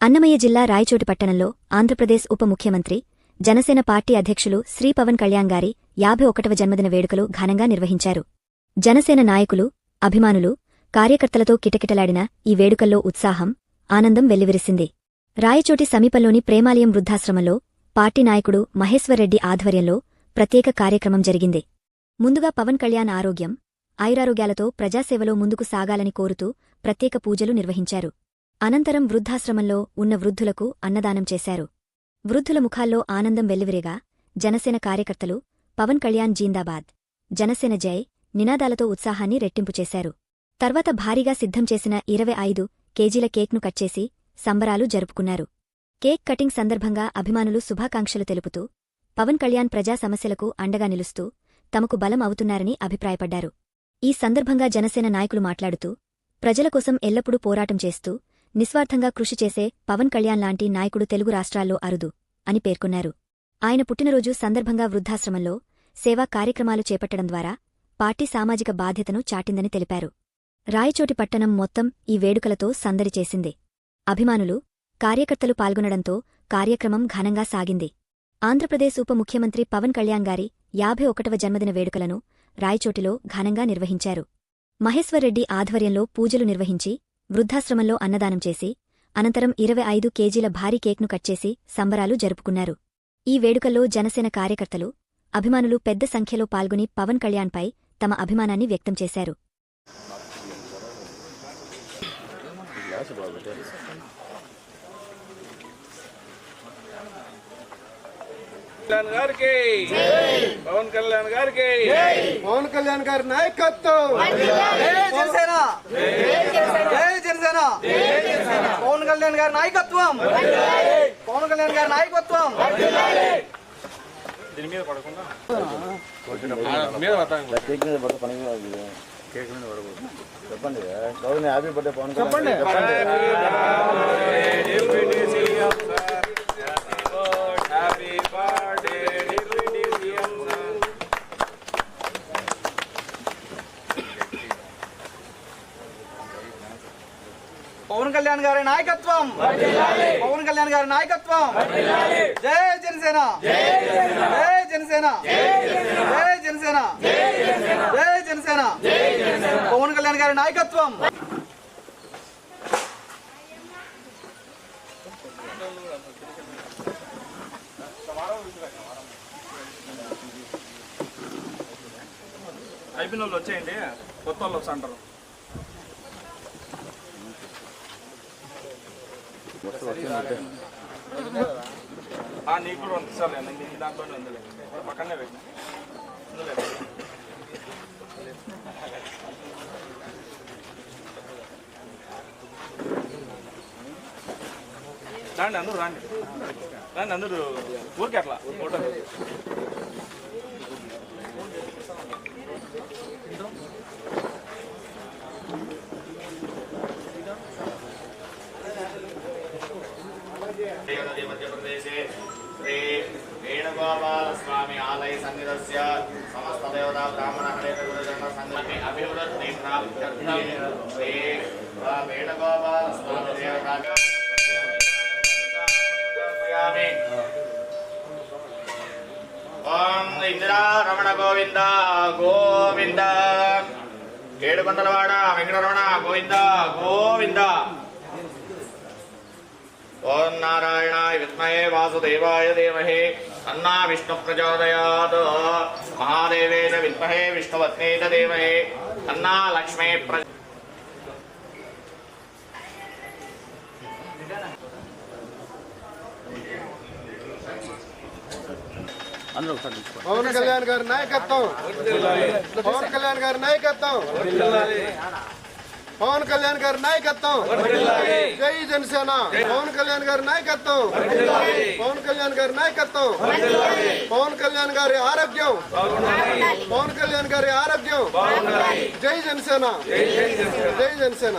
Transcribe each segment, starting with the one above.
అన్నమయ్య జిల్లా రాయచోటి పట్టణంలో ఆంధ్రప్రదేశ్ ఉప ముఖ్యమంత్రి జనసేన పార్టీ అధ్యక్షులు శ్రీ పవన్ కళ్యాణ్ గారి 51వ జన్మదిన వేడుకలు ఘనంగా నిర్వహించారు. జనసేన నాయకులు, అభిమానులు, కార్యకర్తలతో కిటకిటలాడిన ఈ వేడుకల్లో ఉత్సాహం, ఆనందం వెల్లివిరిసింది. రాయచోటి సమీపంలోని ప్రేమాలయం వృద్ధాశ్రమంలో పార్టీ నాయకుడు మహేశ్వర్రెడ్డి ఆధ్వర్యంలో ప్రత్యేక కార్యక్రమం జరిగింది. ముందుగా పవన్ కళ్యాణ్ ఆరోగ్యం, ఆయురారోగ్యాలతో ప్రజాసేవలో ముందుకు సాగాలని కోరుతూ ప్రత్యేక పూజలు నిర్వహించారు. అనంతరం వృద్ధాశ్రమంలో ఉన్న వృద్ధులకు అన్నదానం చేశారు. వృద్ధుల ముఖాల్లో ఆనందం వెల్లివిరేగా జనసేన కార్యకర్తలు పవన్ కళ్యాణ్ జీందాబాద్, జనసేన జై నినాదాలతో ఉత్సాహాన్ని రెట్టింపు చేశారు. తర్వాత భారీగా సిద్ధం చేసిన 25 కేజీల కేక్ను కట్చేసి సంబరాలు జరుపుకున్నారు. కేక్ కటింగ్ సందర్భంగా అభిమానులు శుభాకాంక్షలు తెలుపుతూ పవన్ కళ్యాణ్ ప్రజా సమస్యలకు అండగా నిలుస్తూ తమకు బలం అవుతున్నారని అభిప్రాయపడ్డారు. ఈ సందర్భంగా జనసేన నాయకులు మాట్లాడుతూ ప్రజల కోసం ఎల్లప్పుడూ పోరాటం చేస్తూ నిస్వార్థంగా కృషి చేసే పవన్ కళ్యాణ్ లాంటి నాయకుడు తెలుగు రాష్ట్రాల్లో అరుదు అని పేర్కొన్నారు. ఆయన పుట్టినరోజు సందర్భంగా వృద్ధాశ్రమంలో సేవా కార్యక్రమాలు చేపట్టడం ద్వారా పార్టీ సామాజిక బాధ్యతను చాటిందని తెలిపారు. రాయచోటి పట్టణం మొత్తం ఈ వేడుకలతో సందడి చేసింది. అభిమానులు, కార్యకర్తలు పాల్గొనడంతో కార్యక్రమం ఘనంగా సాగింది. ఆంధ్రప్రదేశ్ ఉప ముఖ్యమంత్రి పవన్ కళ్యాణ్ గారి 51వ జన్మదిన వేడుకలను రాయచోటిలో ఘనంగా నిర్వహించారు. మహేశ్వర్రెడ్డి ఆధ్వర్యంలో పూజలు నిర్వహించి వృద్ధాశ్రమంలో అన్నదానం చేసి అనంతరం 25 కేజీల భారీ కేక్ను కట్చేసి సంబరాలు జరుపుకున్నారు. ఈ వేడుకల్లో జనసేన కార్యకర్తలు, అభిమానులు పెద్ద సంఖ్యలో పాల్గొని పవన్ కళ్యాణ్పై తమ అభిమానాన్ని వ్యక్తం చేశారు. పవన్ కళ్యాణ్ గారి నాయకత్వం, పవన్ కళ్యాణ్ గారి నాయకత్వం, పవన్ కళ్యాణ్ గారి నాయకత్వం. దీని మీద పడకుండా చెప్పండి. Happy birthday Pawan Kalyan. పవన్ కళ్యాణ్ గారి నాయకత్వం, పవన్ కళ్యాణ్ గారి నాయకత్వం. జై జనసేన, జై జనసేన, జై జనసేన, జై జనసేన. పవన్ కళ్యాణ్ గారి నాయకత్వం. అయిపోయిన వాళ్ళు వచ్చేయండి, కొత్త వాళ్ళు వస్తా అంటారు. నీకు కూడా పంపిస్తాను, దాంట్లోనే ఉంది, పక్కనే పెట్టిన రండి, అందరూ రండి, రండి అందరూ ఊరికి అట్లా ఫోటో. మధ్యప్రదేశే శ్రీ వేణుగోపాల స్వామి ఆలయ సన్నిధస్య సమస్త దేవతా బ్రాహ్మణ హరేతగురుజన సంఘాన్ని అభివృద్ధి ప్రాప్త్యర్థం శ్రీ వేణుగోపాల స్వామి దేవతా. ఓం ఇందిరా రమణ గోవింద గోవింద, ఏడుకొండలవాడ వెంకటరమణ గోవింద గోవింద. ఓం నారాయణాయ విద్మహే వాసుదేవాయ ధీమహి తన్నో విష్ణుః ప్రచోదయాత్. మహాదేవేన విద్మహే విష్ణుపత్నే చ ధీమహి తన్నో లక్ష్మీ ప్రచోదయాత్. పవన్ కళ్యాణ్ గారి నాయకత్వం, పవన్ కళ్యాణ్ గారి నాయకత్వం, పవన్ కళ్యాణ్ గారి నాయకత్వం. జై జనసేన. పవన్ కళ్యాణ్ గారి నాయకత్వం, పవన్ కళ్యాణ్ గారి నాయకత్వం. పవన్ కళ్యాణ్ గారి ఆరోగ్యం, పవన్ కళ్యాణ్ గారి ఆరోగ్యం. జై జనసేన, జై జనసేన.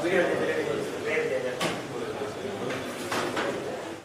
Great.